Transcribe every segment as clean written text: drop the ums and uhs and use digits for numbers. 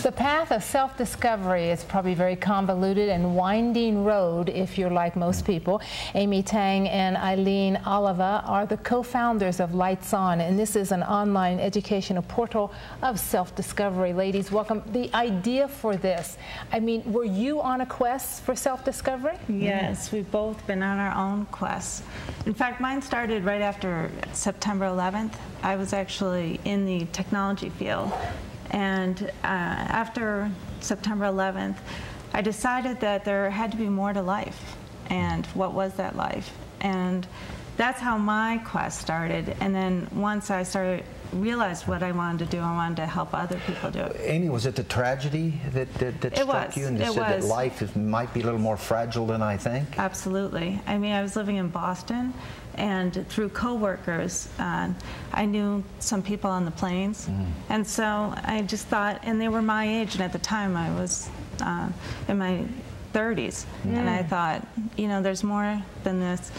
The path of self-discovery is probably very convoluted and winding road if you're like most people. Amy Tang and Eileen Oliva are the co-founders of Lights On, and this is an online educational portal of self-discovery. Ladies, welcome. The idea for this, I mean, were you on a quest for self-discovery? Yes, we've both been on our own quests. In fact, mine started right after September 11th. I was actually in the technology field. And after September 11th, I decided that there had to be more to life. And what was that life? And that's how my quest started. And then once I realized what I wanted to do, I wanted to help other people do it. Amy, was it the tragedy that struck you and said that life might be a little more fragile than I think? Absolutely. I mean, I was living in Boston, and through coworkers, I knew some people on the planes. And so I just thought, and they were my age, and at the time I was in my 30s. And I thought, you know, there's more than this.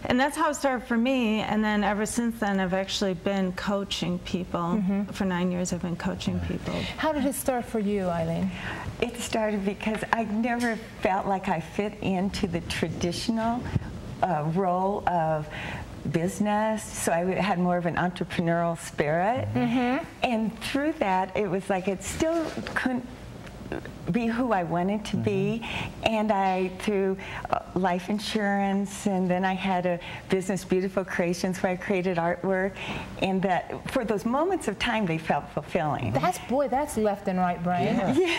And that's how it started for me, and then ever since then I've actually been coaching people. For 9 years I've been coaching people. How did it start for you, Eileen? It started because I never felt like I fit into the traditional role of business, so I had more of an entrepreneurial spirit. And through that, it was like it still couldn't be who I wanted to be, and I, through life insurance, and then I had a business, Beautiful Creations, where I created artwork, and that for those moments of time they felt fulfilling. That's left and right brain.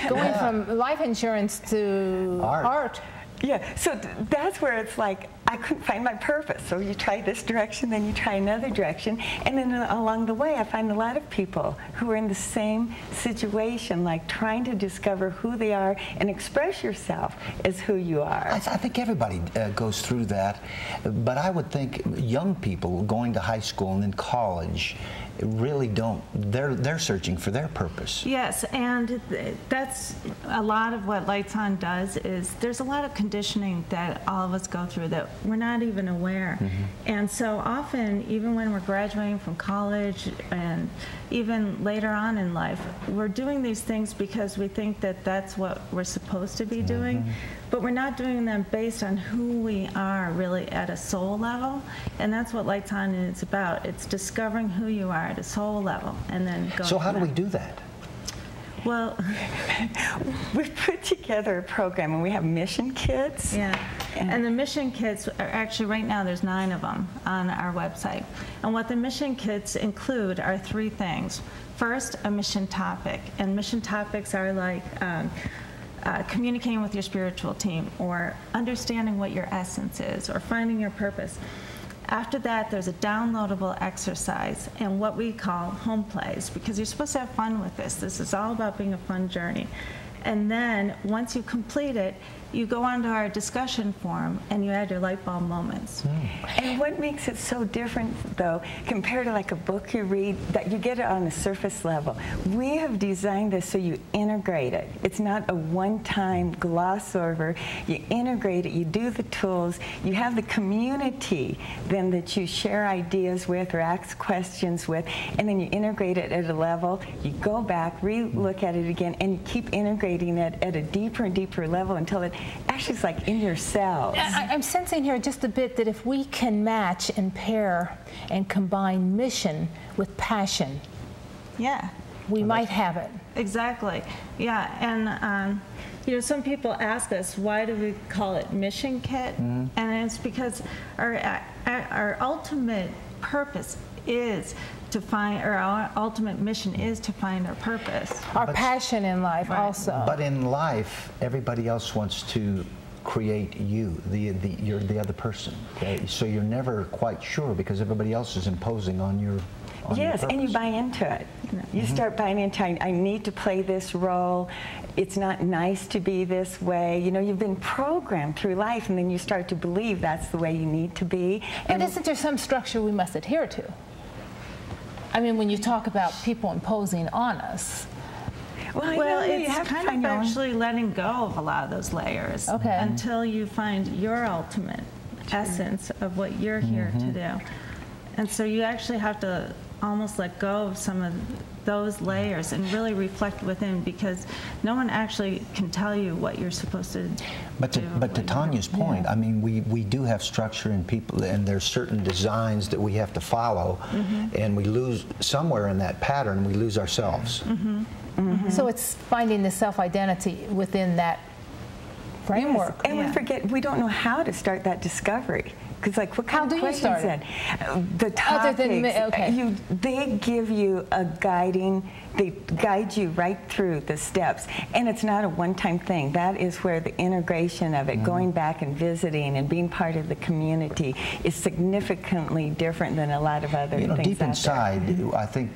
Going from life insurance to art. Yeah, so that's where it's like I couldn't find my purpose. So you try this direction, then you try another direction, and then along the way I find a lot of people who are in the same situation, like trying to discover who they are and express yourself as who you are. I think everybody goes through that, but I would think young people going to high school and then college really don't. They're searching for their purpose. Yes, and that's a lot of what Lights On does. Is there's a lot of conditioning that all of us go through that we're not even aware. And so often, even when we're graduating from college and even later on in life, we're doing these things because we think that that's what we're supposed to be doing, but we're not doing them based on who we are really at a soul level. And that's what Lights On is about. It's discovering who you are at a soul level and then going. So how do we do that? Well, we've put together a program, and we have mission kits. And the mission kits are actually, right now there's 9 of them on our website. And what the mission kits include are 3 things. First, a mission topic, and mission topics are like communicating with your spiritual team, or understanding what your essence is, or finding your purpose. After that, there's a downloadable exercise and what we call home plays, because you're supposed to have fun with this. This is all about being a fun journey. And then once you complete it, you go onto our discussion forum and you add your light bulb moments. And what makes it so different, though, compared to like a book you read, that you get it on the surface level. We have designed this so you integrate it. It's not a one-time gloss over. You integrate it, you do the tools, you have the community then that you share ideas with or ask questions with, and then you integrate it at a level. You go back, re-look at it again, and you keep integrating it at a deeper and deeper level until it actually is like in your cells. I'm sensing here just a bit that if we can match and pair and combine mission with passion, we might have it. Exactly. Yeah, and you know, some people ask us, why do we call it Mission Kit? And it's because our ultimate purpose is to find, or our ultimate mission is to find our purpose. Our passion in life also. But in life, everybody else wants to create you, you're the other person. Okay? So you're never quite sure because everybody else is imposing on your Yes, and you buy into it. You start buying into it. I need to play this role. It's not nice to be this way. You know, you've been programmed through life, and then you start to believe that's the way you need to be. And isn't there some structure we must adhere to? I mean, when you talk about people imposing on us. Well, it's kind of actually letting go of a lot of those layers until you find your ultimate essence of what you're here to do. And so you actually have to almost let go of some of those layers and really reflect within, because no one actually can tell you what you're supposed to do. But to Tanya's point, I mean, we do have structure in people, and there's certain designs that we have to follow, and we lose somewhere in that pattern, we lose ourselves. So it's finding the self-identity within that framework. Yes. And we forget, we don't know how to start that discovery. Because, like, what kind of questions then? The topics, they give you a guiding, they guide you right through the steps. And it's not a one-time thing. That is where the integration of it, going back and visiting and being part of the community, is significantly different than a lot of other things deep inside, I think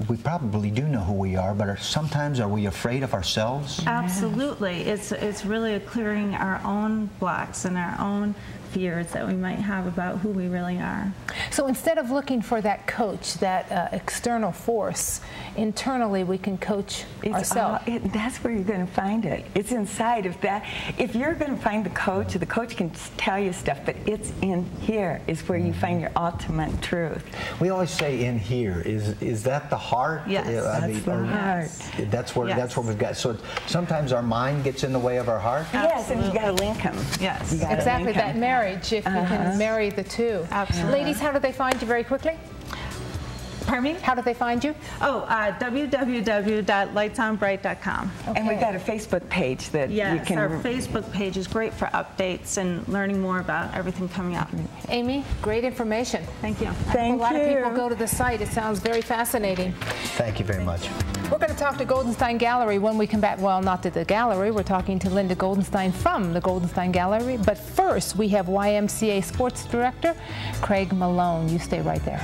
we probably do know who we are, but sometimes are we afraid of ourselves? Absolutely. It's really clearing our own blocks and our own fears that we might have about who we really are. So instead of looking for that coach, that external force, internally we can coach ourselves. That's where you're going to find it. It's inside of that. If you're going to find the coach can tell you stuff, but it's in here is where you find your ultimate truth. We always say in here. Is that the heart? Yes, that's the heart. That's where we've got. So sometimes our mind gets in the way of our heart. Yes, and you got to link them. Yes, exactly, that marriage. If you can marry the two. Absolutely. Ladies, how do they find you very quickly? Pardon me? How do they find you? Oh, www.lightsonbright.com. Okay. And we've got a Facebook page that you can... Yes, our Facebook page is great for updates and learning more about everything coming up. Amy, great information. Thank you. A lot of people go to the site. It sounds very fascinating. Thank you very much. We're going to talk to Goldenstein Gallery when we come back. Well, not to the gallery. We're talking to Linda Goldenstein from the Goldenstein Gallery. But first, we have YMCA Sports Director Craig Malone. You stay right there.